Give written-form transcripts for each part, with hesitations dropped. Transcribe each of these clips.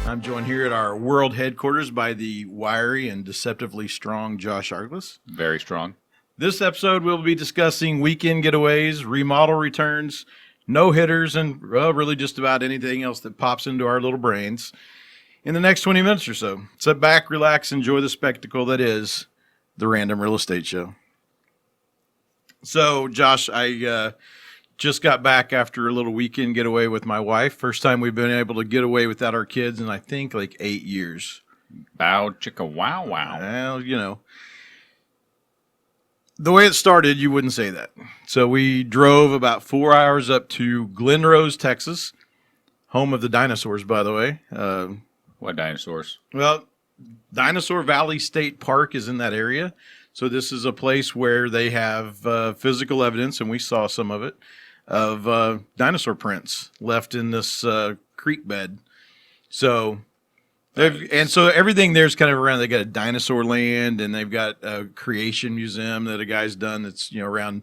I'm joined here at our world headquarters by the wiry and deceptively strong Josh Arglis. Very strong. This episode, we'll be discussing weekend getaways, remodel returns, no-hitters, and really just about anything else that pops into our little brains in the next 20 minutes or so. Sit back, relax, enjoy the spectacle that is the Random Real Estate Show. So, Josh, I just got back after a little weekend getaway with my wife. First time we've been able to get away without our kids in, I think, like 8 years. Bow, chicka, wow, wow. Well, you know, the way it started, you wouldn't say that. So we drove about 4 hours up to Glen Rose, Texas, home of the dinosaurs, by the way. What dinosaurs? Well, Dinosaur Valley State Park is in that area. So this is a place where they have physical evidence, and we saw some of it, of dinosaur prints left in this creek bed. So, and so everything there's kind of around. They got a dinosaur land, and they've got a creation museum that a guy's done that's, you know, around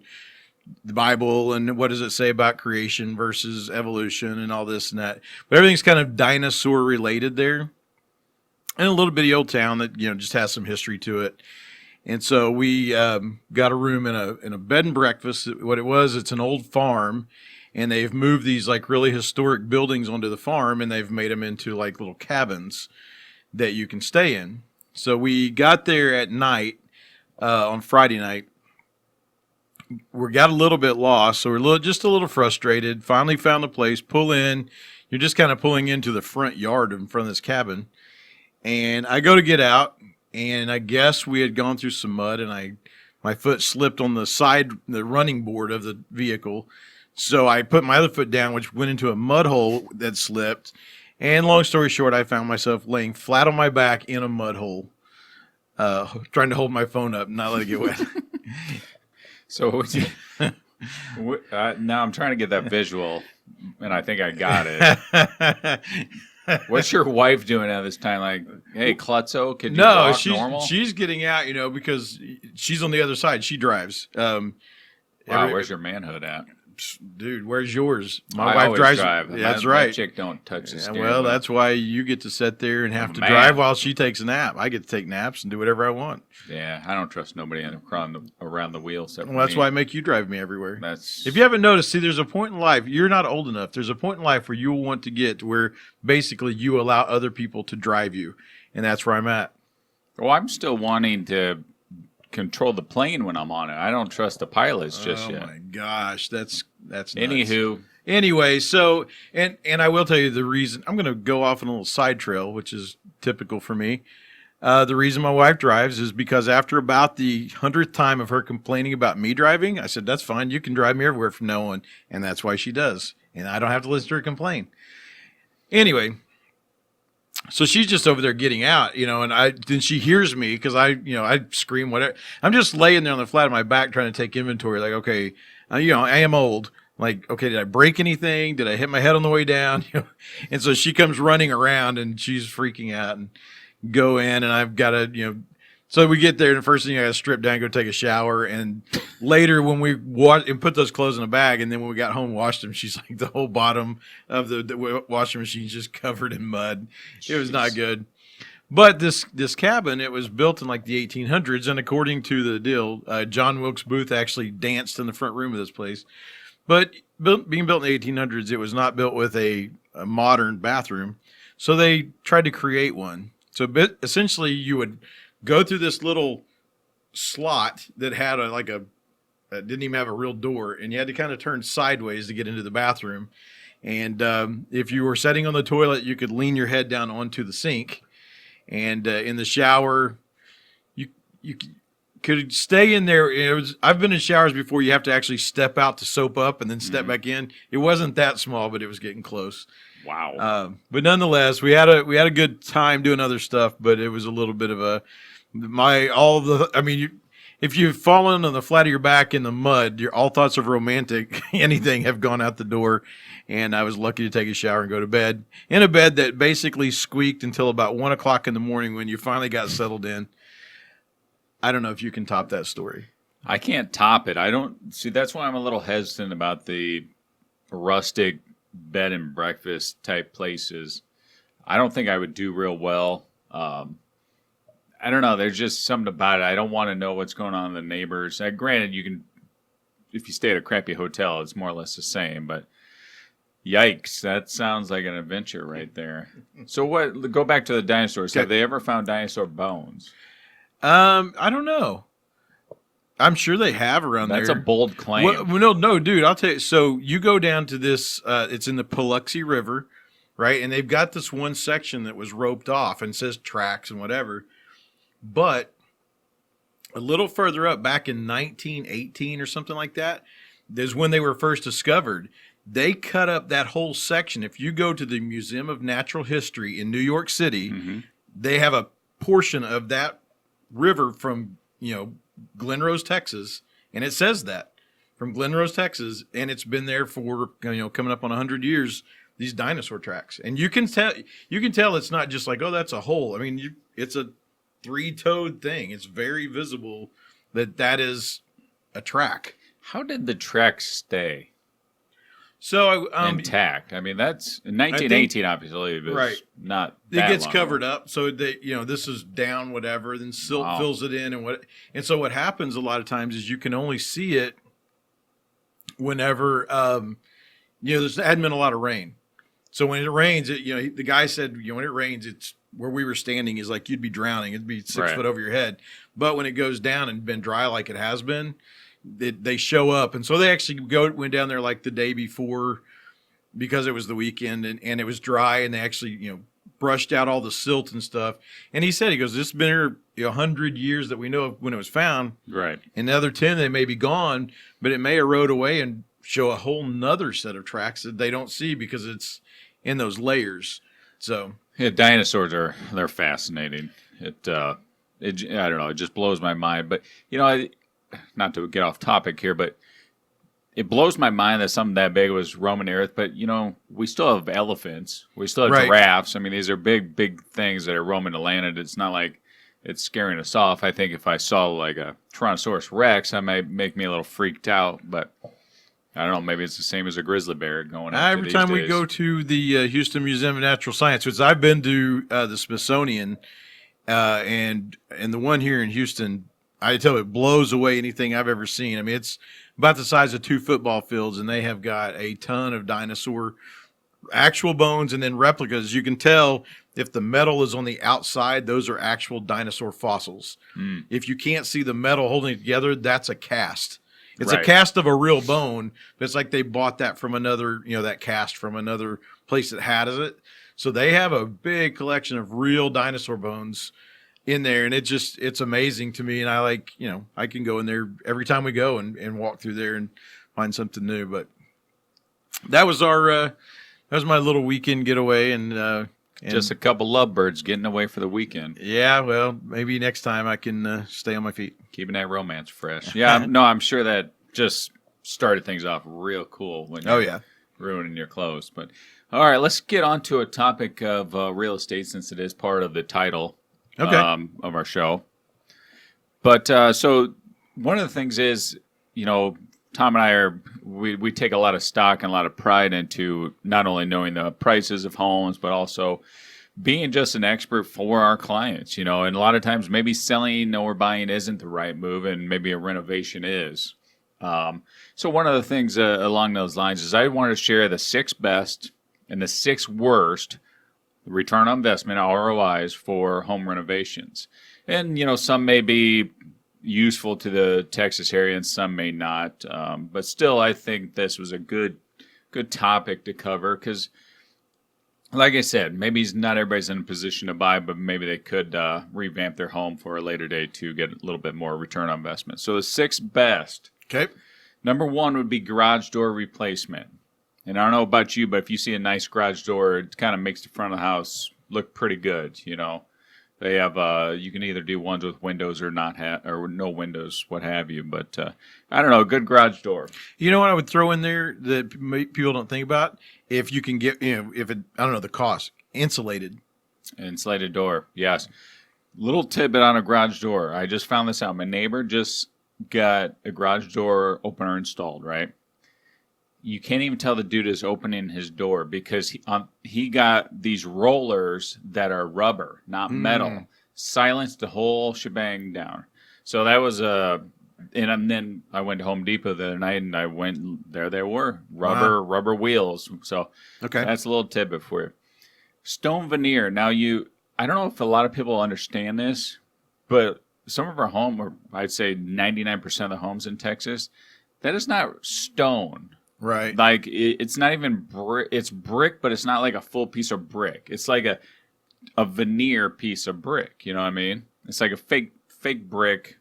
the Bible and what does it say about creation versus evolution and all this and that. But everything's kind of dinosaur related there, and a little bitty old town that, you know, just has some history to it. And so we got a room in a bed and breakfast. What it was, it's an old farm, and they've moved these like really historic buildings onto the farm, and they've made them into like little cabins that you can stay in. So we got there at night on Friday night. We got a little bit lost, so we're just a little frustrated. Finally found a place, pull in. You're just kind of pulling into the front yard in front of this cabin. And I go to get out, and I guess we had gone through some mud, and my foot slipped on the running board of the vehicle. So I put my other foot down, which went into a mud hole that slipped. And long story short, I found myself laying flat on my back in a mud hole, trying to hold my phone up and not let it get wet. So now I'm trying to get that visual, and I think I got it. What's your wife doing at this time? Like, hey, Klutzo, could you walk normal? She's getting out, you know, because she's on the other side. She drives. Wow, where's your manhood at? Dude, where's yours? My wife drives. That's right. My chick don't touch the steering well, wheel. that's why you get to sit there and have to drive while she takes a nap. I get to take naps and do whatever I want. Yeah, I don't trust nobody around the wheel except for Well, that's me. why I make you drive me everywhere. That's If you haven't noticed, see, there's a point in life, you're not old enough. There's a point in life where you will want to get to where basically you allow other people to drive you. And that's where I'm at. Well, I'm still wanting to control the plane when I'm on it. I don't trust the pilots just yet. Oh my gosh, that's nuts. Anywho. Anyway, so and I will tell you the reason. I'm going to go off on a little side trail, which is typical for me. The reason my wife drives is because after about the 100th time of her complaining about me driving, I said, that's fine. You can drive me everywhere from now on. And that's why she does. And I don't have to listen to her complain. Anyway, so she's just over there getting out, you know, and then she hears me because I scream whatever. I'm just laying there on the flat of my back trying to take inventory. Like, okay, I am old. Like, okay, did I break anything? Did I hit my head on the way down? And so she comes running around and she's freaking out and go in, and I've got to, so we get there, and the first thing I got to strip down, go take a shower, and later when we and put those clothes in a bag, and then when we got home, washed them, she's like, the whole bottom of the washing machine's just covered in mud. Jeez. It was not good. But this cabin, it was built in like the 1800s, and according to the deal, John Wilkes Booth actually danced in the front room of this place. But being built in the 1800s, it was not built with a modern bathroom, so they tried to create one. So essentially, you would go through this little slot that had didn't even have a real door, and you had to kind of turn sideways to get into the bathroom. And if you were sitting on the toilet, you could lean your head down onto the sink. And in the shower, you could stay in there. I've been in showers before. You have to actually step out to soap up and then step back in. It wasn't that small, but it was getting close. Wow. But nonetheless, we had a good time doing other stuff, but it was a little bit of if you've fallen on the flat of your back in the mud, all thoughts of romantic anything have gone out the door. And I was lucky to take a shower and go to bed in a bed that basically squeaked until about 1 o'clock in the morning when you finally got settled in. I don't know if you can top that story. I can't top it. I don't see. That's why I'm a little hesitant about the rustic bed and breakfast type places. I don't think I would do real well. I don't know. There's just something about it. I don't want to know what's going on with the neighbors. Granted, you can, if you stay at a crappy hotel, it's more or less the same. But yikes, that sounds like an adventure right there. So what? Go back to the dinosaurs. Okay. Have they ever found dinosaur bones? I don't know. I'm sure they have around there. That's a bold claim. Well, no, dude. I'll tell you. So you go down to this. It's in the Paluxy River, right? And they've got this one section that was roped off and says tracks and whatever. But a little further up, back in 1918 or something like that, is when they were first discovered. They cut up that whole section. If you go to the Museum of Natural History in New York City, they have a portion of that river from, Glen Rose, Texas, and it says that from Glen Rose, Texas, and it's been there for, coming up on 100 years, these dinosaur tracks. And you can tell it's not just like, oh, that's a hole. I mean, it's a three-toed thing. It's very visible that is a track. How did the tracks stay So intact? I mean, that's in 1918. Obviously, it was right. not. It That gets long covered ago. up, so they, this is down, whatever. Then silt Wow. fills it in, and so what happens a lot of times is you can only see it whenever there's hadn't been a lot of rain. So when it rains, the guy said, when it rains, it's where we were standing is like you'd be drowning. It'd be 6 Right. foot over your head. But when it goes down and been dry like it has been, they show up, and so they actually went down there like the day before because it was the weekend and it was dry, and they actually brushed out all the silt and stuff. And he said, this has been here 100 years that we know of when it was found. Right. In the other 10, they may be gone, but it may erode away and show a whole nother set of tracks that they don't see because it's in those layers. So Yeah, dinosaurs they're fascinating. I don't know. It just blows my mind. But not to get off topic here, but it blows my mind that something that big was roaming Earth. But we still have elephants. We still have Right. giraffes. I mean, these are big things that are roaming the land. And it's not like it's scaring us off. I think if I saw like a Tyrannosaurus Rex, that might make me a little freaked out. But I don't know. Maybe it's the same as a grizzly bear going out every time we go to the Houston Museum of Natural Science, which I've been to the Smithsonian and the one here in Houston, I tell you, it blows away anything I've ever seen. I mean, it's about the size of 2 football fields, and they have got a ton of dinosaur actual bones and then replicas. You can tell if the metal is on the outside, those are actual dinosaur fossils. If you can't see the metal holding it together, that's a cast. It's Right. a cast of a real bone, but it's like they bought that from another, that cast from another place that has it. So they have a big collection of real dinosaur bones in there, and it's amazing to me. And I I can go in there every time we go and walk through there and find something new. But that was my little weekend getaway, and just a couple lovebirds getting away for the weekend. yeah, well, maybe next time I can stay on my feet. Keeping that romance fresh. Yeah, I'm sure that just started things off real cool when you're ruining your clothes. But all right, let's get on to a topic of real estate since it is part of the title of our show. But so one of the things is, Tom and I we take a lot of stock and a lot of pride into not only knowing the prices of homes, but also being just an expert for our clients, and a lot of times maybe selling or buying isn't the right move and maybe a renovation is. So one of the things along those lines is I wanted to share the 6 best and the 6 worst return on investment, ROIs, for home renovations. And, some may be useful to the Texas area and some may not. But still, I think this was a good topic to cover because, like I said, maybe not everybody's in a position to buy, but maybe they could revamp their home for a later date to get a little bit more return on investment. So the 6 best. Okay. Number 1 would be garage door replacement. And I don't know about you, but if you see a nice garage door, it kind of makes the front of the house look pretty good. They have you can either do ones with windows or or no windows, what have you. But I don't know, a good garage door. You know what I would throw in there that people don't think about? If you can get, if it, I don't know, the cost, insulated Door, yes. Little tidbit on a garage door. I just found this out. My neighbor just got a garage door opener installed, right? you can't even tell the dude is opening his door because he got these rollers that are rubber, not metal. Silenced the whole shebang down. So that was and then I went to Home Depot the other night, and I went there. They were rubber wheels. So that's a little tidbit for you. Stone veneer. Now I don't know if a lot of people understand this, but some of our home, or I'd say 99% of the homes in Texas, that is not stone. Right. Like it's not even brick. It's brick, but it's not like a full piece of brick. It's like a veneer piece of brick. You know what I mean? It's like a fake brick.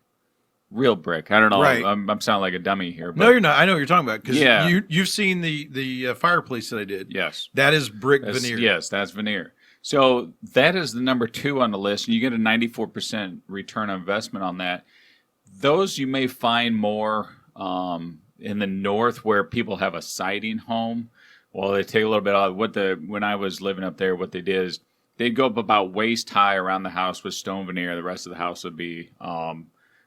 Real brick. I don't know. Right. I'm sounding like a dummy here. But no, you're not. I know what you're talking about because you've seen the fireplace that I did. Yes. That is veneer. Yes, that's veneer. So that is the number 2 on the list, and you get a 94% return on investment on that. Those you may find more in the north where people have a siding home. Well, they take a little bit off. When I was living up there, what they did is they'd go up about waist high around the house with stone veneer. The rest of the house would be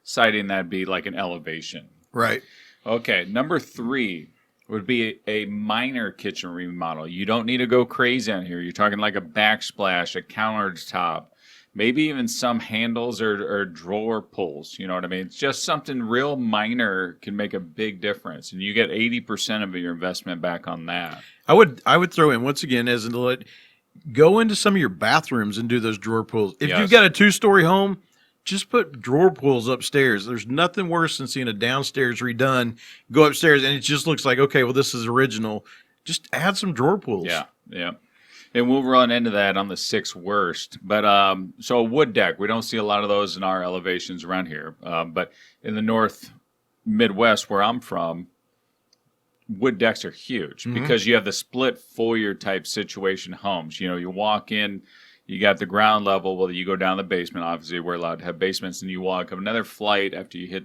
siding that'd be like an elevation. Right. Okay, number 3 would be a minor kitchen remodel. You don't need to go crazy on here. You're talking like a backsplash, a countertop, maybe even some handles or drawer pulls. You know what I mean? It's just something real minor can make a big difference, and you get 80% of your investment back on that. I would throw in once again go into some of your bathrooms and do those drawer pulls. If you've got a 2-story home, just put drawer pulls upstairs. There's nothing worse than seeing a downstairs redone, go upstairs, and it just looks like, okay, well, this is original. Just add some drawer pulls. Yeah. And we'll run into that on the 6 worst. But so a wood deck, we don't see a lot of those in our elevations around here. But in the North Midwest, where I'm from, wood decks are huge because you have the split foyer type situation homes. You know, you walk in, you got the ground level. Well, you go down the basement. Obviously, we're allowed to have basements, and you walk up another flight after you hit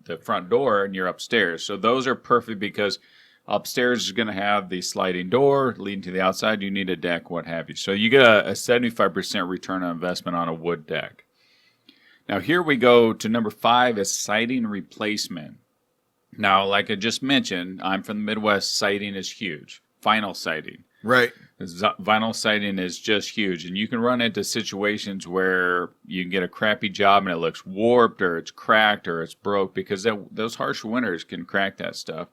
the front door, and you're upstairs. So those are perfect because upstairs is going to have the sliding door leading to the outside. You need a deck, what have you. So you get a 75% return on investment on a wood deck. Now, here we go to number 5 is siding replacement. Now, like I just mentioned, I'm from the Midwest. Siding is huge. Vinyl siding. Right. Vinyl siding is just huge, and you can run into situations where you can get a crappy job and it looks warped or it's cracked or it's broke because those harsh winters can crack that stuff.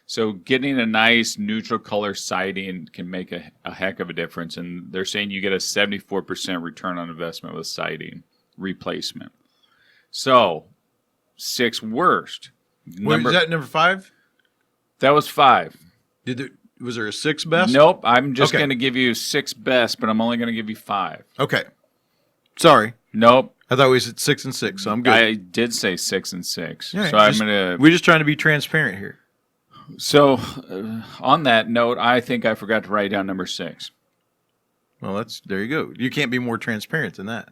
So getting a nice neutral color siding can make a heck of a difference, and they're saying you get a 74% return on investment with siding replacement. So, 6 worst. Is that number 5? That was 5. Was there a 6 best? Nope. I'm just going to give you 6 best, but I'm only going to give you 5. Okay. Sorry. Nope. I thought we said 6 and 6, so I'm good. I did say 6 and 6. Yeah, so I'm going to. We're just trying to be transparent here. So, on that note, I think I forgot to write down number 6. Well, there you go. You can't be more transparent than that.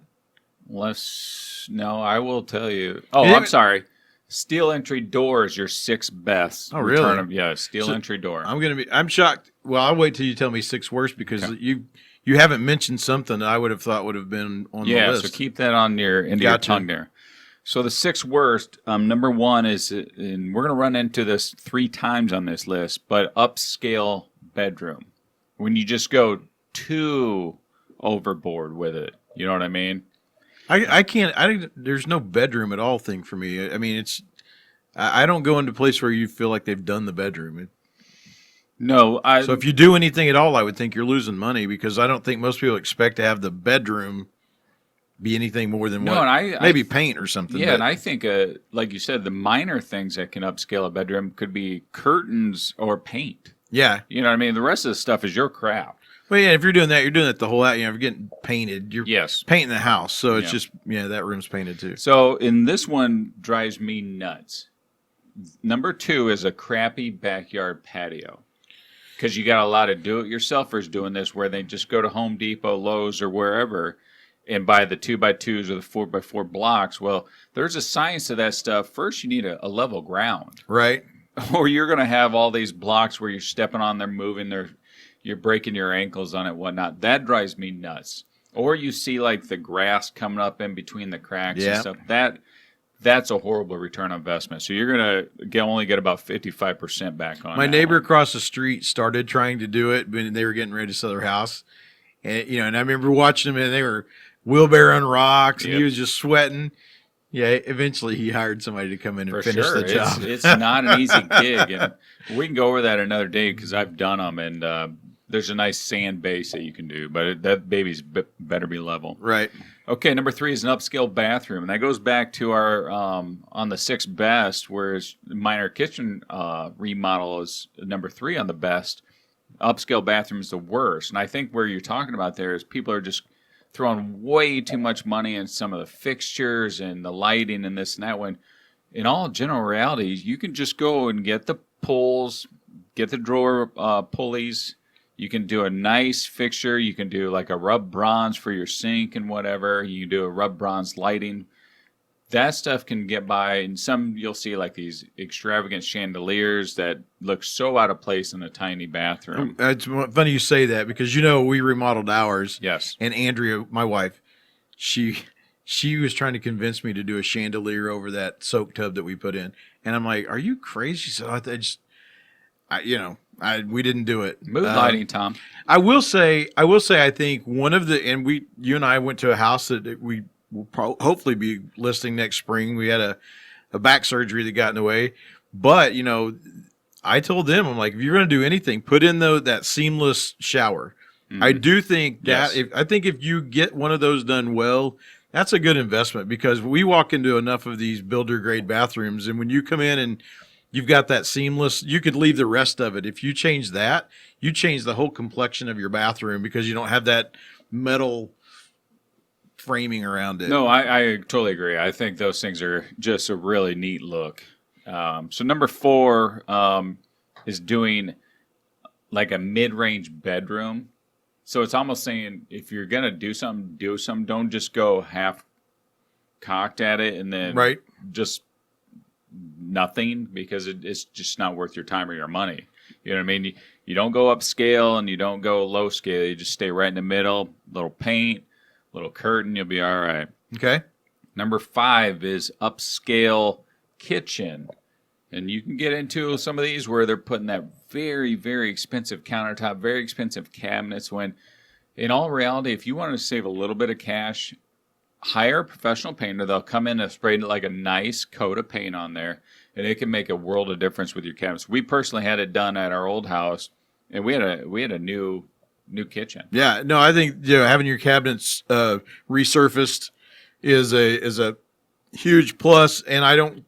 No, I will tell you. Oh, I'm sorry. Steel entry door is your 6th best. Oh, really? Steel entry door. I'm shocked. Well, I'll wait till you tell me 6 worst because you haven't mentioned something that I would have thought would have been on the list. Yeah, so keep that on your tongue there. So the 6 worst, number 1 is, and we're going to run into this 3 times on this list, but upscale bedroom. When you just go too overboard with it. You know what I mean? I can't. There's no bedroom at all thing for me. I mean, I don't go into a place where you feel like they've done the bedroom. So if you do anything at all, I would think you're losing money because I don't think most people expect to have the bedroom be anything more than maybe paint or something. Yeah, and I think, like you said, the minor things that can upscale a bedroom could be curtains or paint. Yeah. You know what I mean? The rest of the stuff is your crap. Well, yeah, if you're doing that, you're doing it the whole house. You're getting painted. You're painting the house. So it's just, that room's painted too. So in this one drives me nuts. Number 2 is a crappy backyard patio. Because you got a lot of do-it-yourselfers doing this where they just go to Home Depot, Lowe's, or wherever and buy the 2x2s or the 4x4 blocks. Well, there's a science to that stuff. First, you need a level ground. Right. Or you're going to have all these blocks where you're stepping on them, moving you're breaking your ankles on it, whatnot. That drives me nuts. Or you see like the grass coming up in between the cracks and stuff. That that's a horrible return on investment. So you're going to only get about 55% back on My neighbor one. across the street started trying to do it when they were getting ready to sell their house. And, and I remember watching them, and they were wheelbarrowing rocks, and he was just sweating. Yeah, eventually he hired somebody to come in and finish the job. It's not an easy gig, and we can go over that another day because I've done them, and there's a nice sand base that you can do, but that baby's better be level. Right. Okay, number 3 is an upscale bathroom, and that goes back to our on the 6th best, whereas minor kitchen remodel is number 3 on the best. Upscale bathroom is the worst, and I think where you're talking about there is people are just throwing way too much money in some of the fixtures and the lighting and this and that, when in all general reality, you can just go and get the pulls, get the drawer pulleys. You can do a nice fixture. You can do like a rub bronze for your sink and whatever. You can do a rub bronze lighting. That stuff can get by, and some you'll see like these extravagant chandeliers that look so out of place in a tiny bathroom. It's funny you say that because we remodeled ours. Yes. And Andrea, my wife, she was trying to convince me to do a chandelier over that soak tub that we put in, and I'm like, "Are you crazy?" She said, we didn't do it. Mood lighting, Tom. I will say, I think one of you and I went to a house that we will hopefully be listing next spring. We had a back surgery that got in the way, but I told them, I'm like, if you're going to do anything, put in that seamless shower. Mm-hmm. I do think that if you get one of those done well, that's a good investment because we walk into enough of these builder grade bathrooms, and when you come in and you've got that seamless, you could leave the rest of it. If you change that, you change the whole complexion of your bathroom because you don't have that metal framing around it. No, I totally agree. I think those things are just a really neat look. So number 4 is doing like a mid-range bedroom. So it's almost saying if you're going to do something. Don't just go half-cocked at it and then just nothing, because it's just not worth your time or your money. You know what I mean? You don't go upscale and you don't go low scale. You just stay right in the middle, little paint, little curtain, you'll be all right. Okay. Number 5 is upscale kitchen. And you can get into some of these where they're putting that very, very expensive countertop, very expensive cabinets, when in all reality, if you want to save a little bit of cash, hire a professional painter. They'll come in and spray like a nice coat of paint on there, and it can make a world of difference with your cabinets. We personally had it done at our old house, and we had a new kitchen. Yeah, no, I think having your cabinets resurfaced is a huge plus, and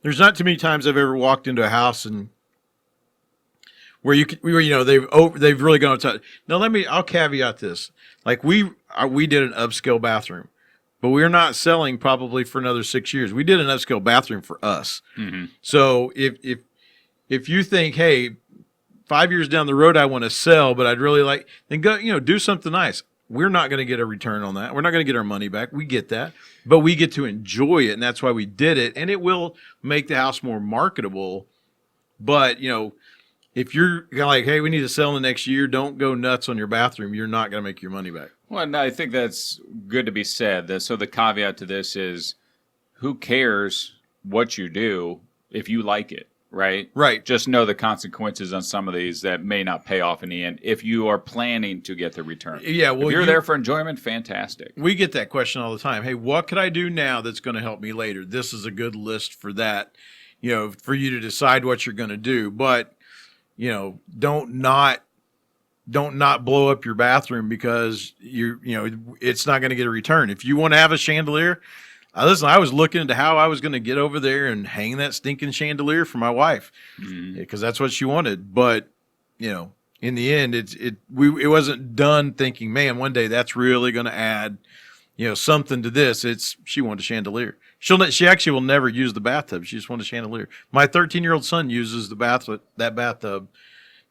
there's not too many times I've ever walked into a house and where they've really gone to. Now I'll caveat this. Like we did an upscale bathroom, but we're not selling probably for another 6 years. We did an upscale bathroom for us. Mm-hmm. So if you think, hey, 5 years down the road I want to sell, but I'd really like, then go do something nice. We're not going to get a return on that. We're not going to get our money back. We get that, but we get to enjoy it, and that's why we did it. And it will make the house more marketable. But if you're kind of like, hey, we need to sell in the next year, don't go nuts on your bathroom. You're not going to make your money back. Well, and I think that's good to be said. So the caveat to this is, who cares what you do if you like it, right? Right. Just know the consequences on some of these that may not pay off in the end if you are planning to get the return. Yeah, well, if you're there for enjoyment, fantastic. We get that question all the time. Hey, what could I do now that's going to help me later? This is a good list for that, for you to decide what you're going to do. But, don't not blow up your bathroom because it's not going to get a return. If you want to have a chandelier, listen, I was looking into how I was going to get over there and hang that stinking chandelier for my wife because that's what she wanted. But, in the end, it wasn't done thinking, man, one day that's really going to add, something to this. She wanted a chandelier. She actually will never use the bathtub. She just wanted a chandelier. My 13-year-old son uses that bathtub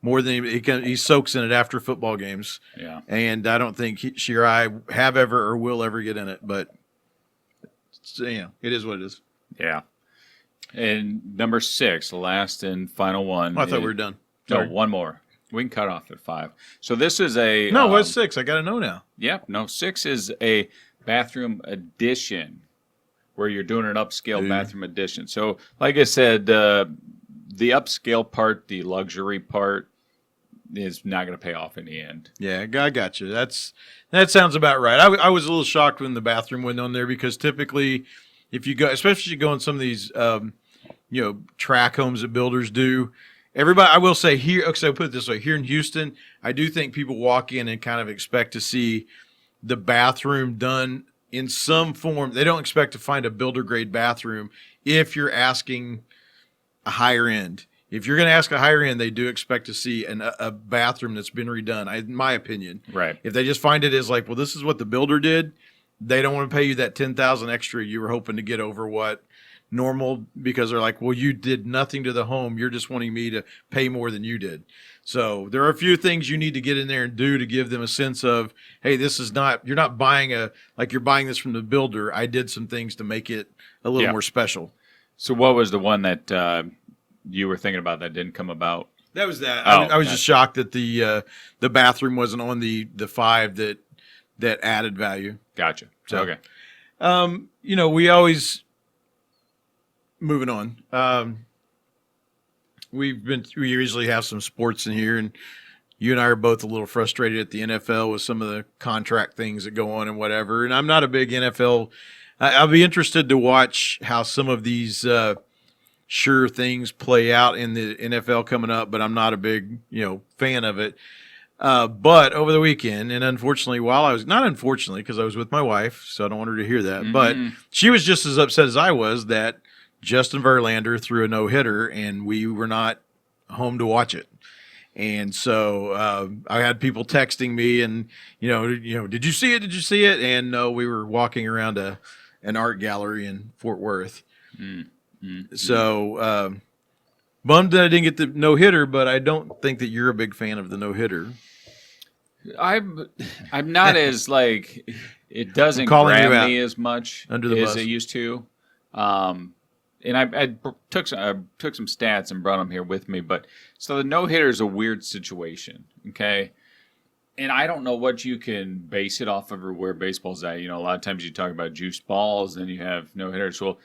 more than he soaks in it after football games. Yeah. And I don't think she or I have ever or will ever get in it, but it is what it is. Yeah. And number 6, the last and final one. Oh, I thought we were done. Sorry. No, one more. We can cut off at 5. So this is a... No, what's 6? I got to know now. Yep. 6 is a bathroom addition, where you're doing an upscale bathroom addition. So, like I said, the upscale part, the luxury part, is not going to pay off in the end. Yeah, I got you. That sounds about right. I was a little shocked when the bathroom went on there because typically, if you go, especially if you go in some of these, track homes that builders do. Everybody, I will say here. Okay, so I'll put it this way: here in Houston, I do think people walk in and kind of expect to see the bathroom done in some form. They don't expect to find a builder grade bathroom if you're asking a higher end. If you're going to ask a higher end, they do expect to see a bathroom that's been redone, in my opinion. Right. If they just find it as like, well, this is what the builder did, they don't want to pay you that $10,000 extra you were hoping to get over what normal, because they're like, well, you did nothing to the home. You're just wanting me to pay more than you did. So there are a few things you need to get in there and do to give them a sense of, hey, this is not, you're not buying you're buying this from the builder. I did some things to make it a little more special. So what was the one that you were thinking about that didn't come about? That was that. I was just shocked that the bathroom wasn't on the 5 that added value. Gotcha. So, okay. We always moving on. We usually have some sports in here, and you and I are both a little frustrated at the NFL with some of the contract things that go on and whatever. And I'm not a big NFL. I'll be interested to watch how some of these sure things play out in the NFL coming up, but I'm not a big, fan of it. But over the weekend, and unfortunately, because I was with my wife, so I don't want her to hear that, but she was just as upset as I was that Justin Verlander threw a no-hitter and we were not home to watch it. And so I had people texting me and, did you see it? Did you see it? And no, we were walking around an art gallery in Fort Worth. So bummed that I didn't get the no-hitter, but I don't think that you're a big fan of the no-hitter. I'm not as it doesn't grab me as much under the as bus. it used to. And I took some stats and brought them here with me. But so the no-hitter is a weird situation, okay? And I don't know what you can base it off of or where baseball's at. A lot of times you talk about juice balls, then you have no-hitters. Well,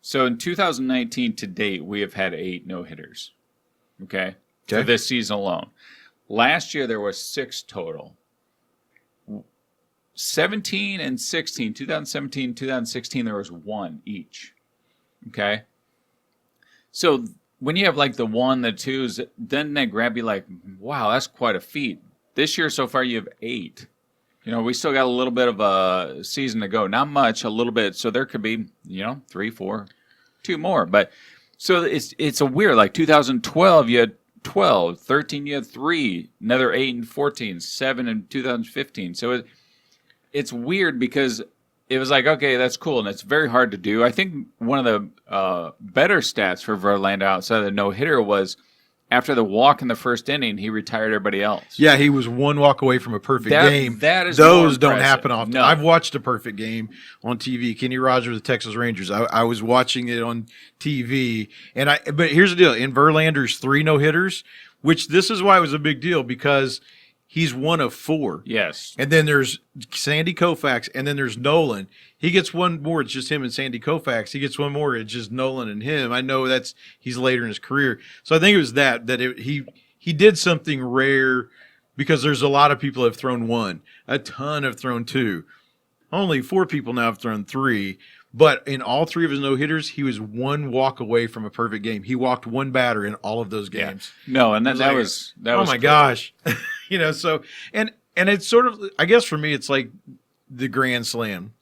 so in 2019 to date, we have had 8 no-hitters, okay? For this season alone. Last year, there was 6 total. 17 and 16, 2017, 2016, there was 1 each. Okay? So when you have the 1, the 2s, then they grab you wow, that's quite a feat. This year so far you have 8. We still got a little bit of a season to go. Not much, a little bit. So there could be, 3, 4, 2 more. But so it's a weird, 2012 you had 12, 13 you had 3, another 8 and 14, 7 in 2015. So it's weird because it was okay, that's cool, and it's very hard to do. I think one of the better stats for Verlander outside of the no-hitter was after the walk in the first inning, he retired everybody else. Yeah, he was 1 walk away from a perfect game. That is Those don't happen often. No. I've watched a perfect game on TV. Kenny Rogers, the Texas Rangers. I was watching it on TV, but here's the deal: in Verlander's 3 no-hitters, which this is why it was a big deal because he's 1 of 4. Yes. And then there's Sandy Koufax, and then there's Nolan. He gets 1 more. It's just him and Sandy Koufax. He gets 1 more. It's just Nolan and him. I know he's later in his career. So I think it was he did something rare because there's a lot of people have thrown 1. A ton have thrown 2. Only 4 people now have thrown 3. But in all 3 of his no-hitters, he was 1 walk away from a perfect game. He walked 1 batter in all of those games. Yeah. No, and that was oh my gosh. So and it's sort of, I guess for me, it's like the Grand Slam.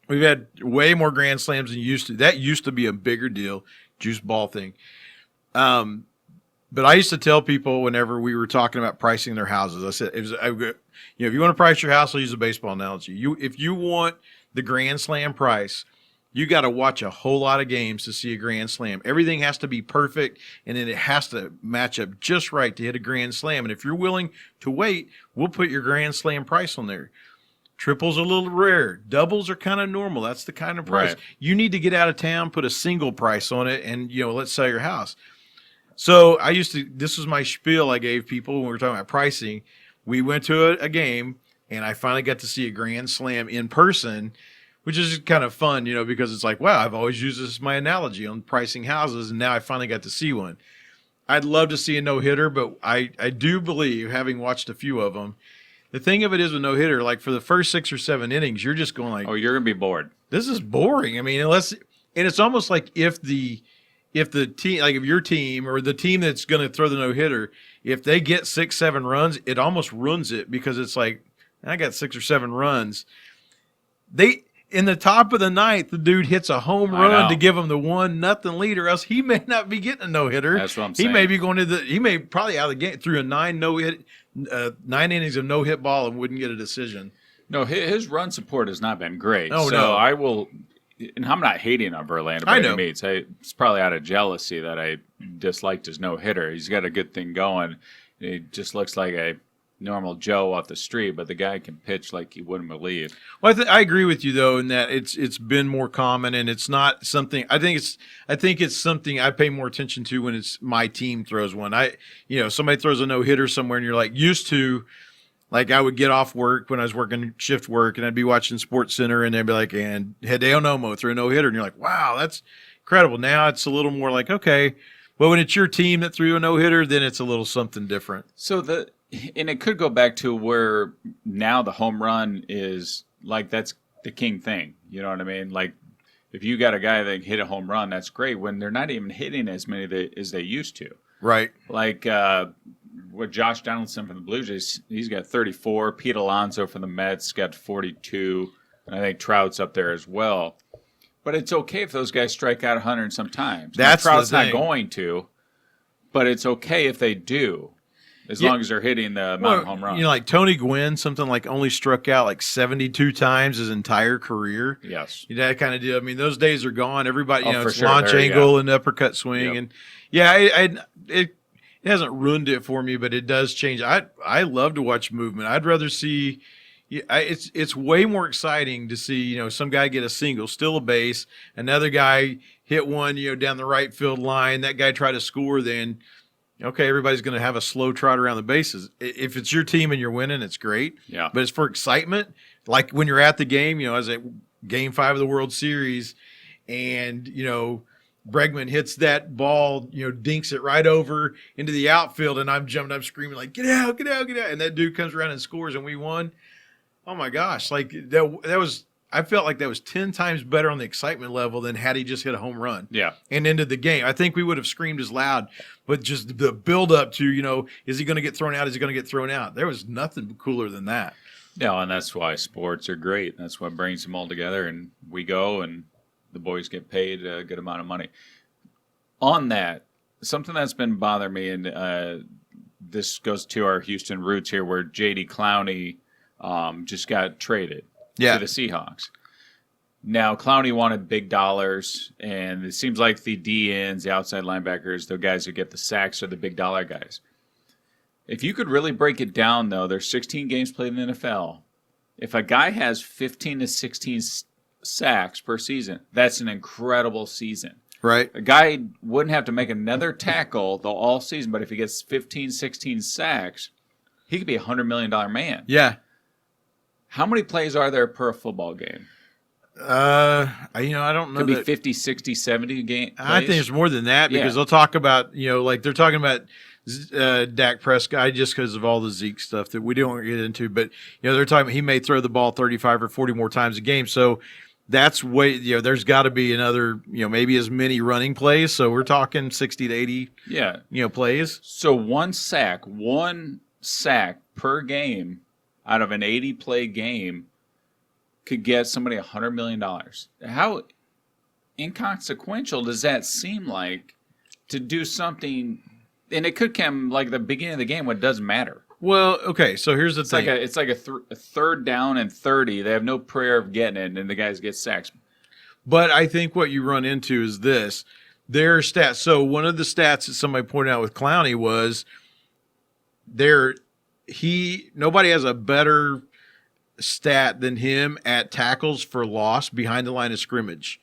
We've had way more Grand Slams than used to. That used to be a bigger deal, juice ball thing. But I used to tell people whenever we were talking about pricing their houses, I said, if you want to price your house, I'll use a baseball analogy. If you want the Grand Slam price, you got to watch a whole lot of games to see a Grand Slam. Everything has to be perfect, and then it has to match up just right to hit a Grand Slam. And if you're willing to wait, we'll put your Grand Slam price on there. Triples are a little rare. Doubles are kind of normal. That's the kind of price. Right. You need to get out of town, put a single price on it, and let's sell your house. So this was my spiel I gave people when we were talking about pricing. We went to a game, and I finally got to see a Grand Slam in person which is kind of fun, because it's like, wow, I've always used this as my analogy on pricing houses, and now I finally got to see one. I'd love to see a no-hitter, but I do believe, having watched a few of them, the thing of it is with no-hitter, like for the first 6 or 7 innings, you're just going like, oh, you're going to be bored. This is boring. I mean, and it's almost like if the team, like if your team or the team that's going to throw the no-hitter, if they get 6, 7 runs, it almost ruins it because it's like, I got 6 or 7 runs. In the top of the ninth, the dude hits a home run to give him the 1-0 lead, or else he may not be getting a no-hitter. That's what I'm saying. He may be going he may probably out of the game through a 9 innings of no-hit ball and wouldn't get a decision. No, his run support has not been great. Oh, no. I will, and I'm not hating on Verlander by any means. It's probably out of jealousy that I disliked his no-hitter. He's got a good thing going. He just looks like a normal Joe off the street, but the guy can pitch like you wouldn't believe. Well, I agree with you though in that it's been more common, and it's not something. I think it's something I pay more attention to when it's my team throws one. Somebody throws a no hitter somewhere, and you're like used to. Like I would get off work when I was working shift work, and I'd be watching Sports Center, and they'd be like, "And Hideo Nomo threw a no hitter," and you're like, "Wow, that's incredible." Now it's a little more like, okay, but when it's your team that threw a no hitter, then it's a little something different. And it could go back to where now the home run is like that's the king thing. You know what I mean? Like if you got a guy that hit a home run, that's great. When they're not even hitting as many as they used to. Right. Like with Josh Donaldson from the Blue Jays, he's got 34. Pete Alonso from the Mets got 42. And I think Trout's up there as well. But it's okay if those guys strike out 100 sometimes. That's Trout's the thing. not going to, but it's okay if they do. As long as they're hitting the amount of home runs. Like Tony Gwynn, something like only struck out like 72 times his entire career. Yes. That kind of deal. I mean, those days are gone. Everybody, it's sure. launch angle and uppercut swing. Yep. And it hasn't ruined it for me, but it does change. I love to watch movement. I'd rather see it's way more exciting to see, some guy get a single, steal a base, another guy hit one, down the right field line, that guy try to score, then okay, everybody's going to have a slow trot around the bases. If it's your team and you're winning, it's great. Yeah. But it's for excitement. Like when you're at the game, as at Game 5 of the World Series, and, Bregman hits that ball, dinks it right over into the outfield, and I'm jumping up screaming like, get out, get out, get out. And that dude comes around and scores, and we won. Oh, my gosh. Like that was – I felt like that was 10 times better on the excitement level than had he just hit a home run. Yeah. And ended the game. I think we would have screamed as loud, but just the build up to, is he going to get thrown out? Is he going to get thrown out? There was nothing cooler than that. Yeah, and that's why sports are great. That's what brings them all together, and we go, and the boys get paid a good amount of money. On that, something that's been bothering me, and this goes to our Houston roots here, where J.D. Clowney just got traded. To the Seahawks. Now, Clowney wanted big dollars, and it seems like the DNs, the outside linebackers, the guys who get the sacks are the big dollar guys. If you could really break it down, though, there's 16 games played in the NFL. If a guy has 15 to 16 sacks per season, that's an incredible season. Right. A guy wouldn't have to make another tackle the all season, but if he gets 15, 16 sacks, he could be a $100 million man. Yeah. How many plays are there per football game? I don't know. Could be 50, 60, 70 game plays? I think it's more than that because they'll talk about, like they're talking about Dak Prescott just because of all the Zeke stuff that we don't get into. But, they're talking about he may throw the ball 35 or 40 more times a game. So that's way, there's got to be another, maybe as many running plays. So we're talking 60 to 80, plays. So one sack per game out of an 80-play game could get somebody $100 million. How inconsequential does that seem like to do something? And it could come like the beginning of the game when it doesn't matter. Well, okay, so here's the thing. It's like a third down and 30. They have no prayer of getting it, and the guys get sacks. But I think what you run into is this. Their stats. So one of the stats that somebody pointed out with Clowney was nobody has a better stat than him at tackles for loss behind the line of scrimmage.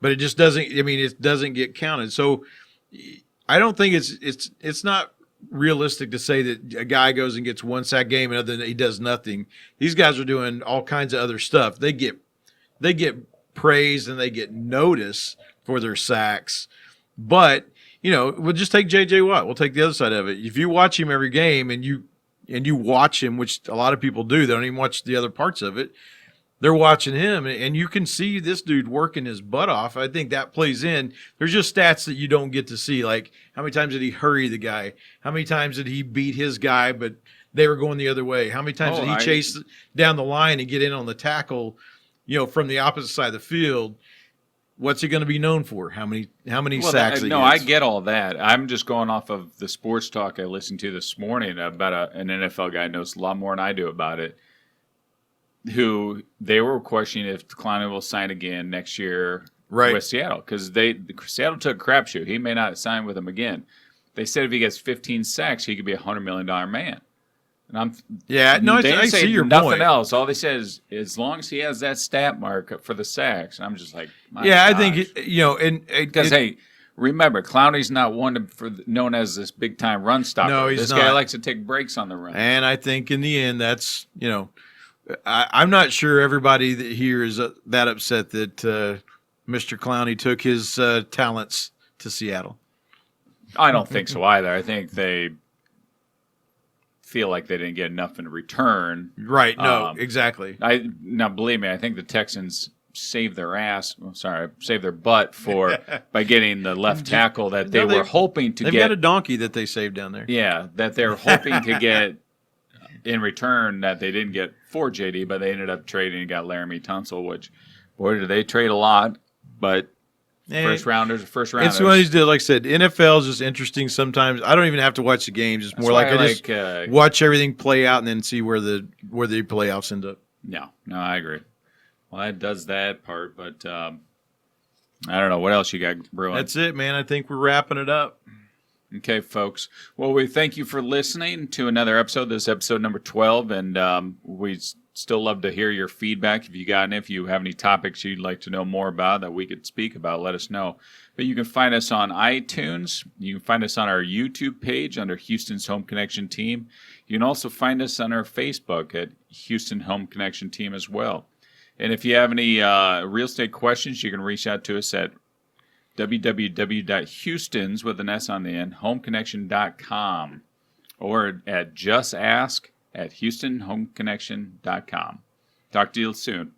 But it just doesn't, it doesn't get counted. So I don't think it's not realistic to say that a guy goes and gets one sack game and other than he does nothing. These guys are doing all kinds of other stuff. They get they get praised and they get notice for their sacks. But, we'll just take J.J. Watt. We'll take the other side of it. If you watch him every game and you watch him, which a lot of people do, they don't even watch the other parts of it. They're watching him, and you can see this dude working his butt off. I think that plays in. There's just stats that you don't get to see, like how many times did he hurry the guy? How many times did he beat his guy, but they were going the other way? How many times did he chase down the line and get in on the tackle, from the opposite side of the field? What's he going to be known for? How many sacks? No, I get all that. I'm just going off of the sports talk I listened to this morning about an NFL guy who knows a lot more than I do about it. Who they were questioning if Clowney will sign again next year with Seattle, because Seattle took a crapshoot. He may not sign with them again. They said if he gets 15 sacks, he could be $100 million man. And I see your nothing point. else. All they said is as long as he has that stat mark for the sacks. And I'm just like, I think because hey, remember Clowney's not one known as this big time run stopper. No, he's this not. guy likes to take breaks on the run. And I think in the end, that's I'm not sure everybody here is that upset that Mr. Clowney took his talents to Seattle. I don't think so either. I think they feel like they didn't get enough in return. Right. No, exactly. Now, believe me, I think the Texans saved their butt by getting the left tackle that they were hoping to get. They've got a donkey that they saved down there. Yeah, that they're hoping to get in return that they didn't get for JD, but they ended up trading and got Laramie Tunsil, which, boy, did they trade a lot, but first rounders. It's one of these deals, like I said, NFL is just interesting sometimes. I don't even have to watch the games. It's more like I just watch everything play out and then see where the playoffs end up. No, I agree. Well, that does that part, but I don't know. What else you got brewing? That's it, man. I think we're wrapping it up. Okay, folks. Well, we thank you for listening to another episode. This is episode number 12, and we still love to hear your feedback. If you got any, if you have any topics you'd like to know more about that we could speak about, let us know. But you can find us on iTunes. You can find us on our YouTube page under Houston's Home Connection Team. You can also find us on our Facebook at Houston Home Connection Team as well. And if you have any real estate questions, you can reach out to us at www.houstons with an S on the end, homeconnection.com, or at justask@houstonhomeconnection.com. Talk to you soon.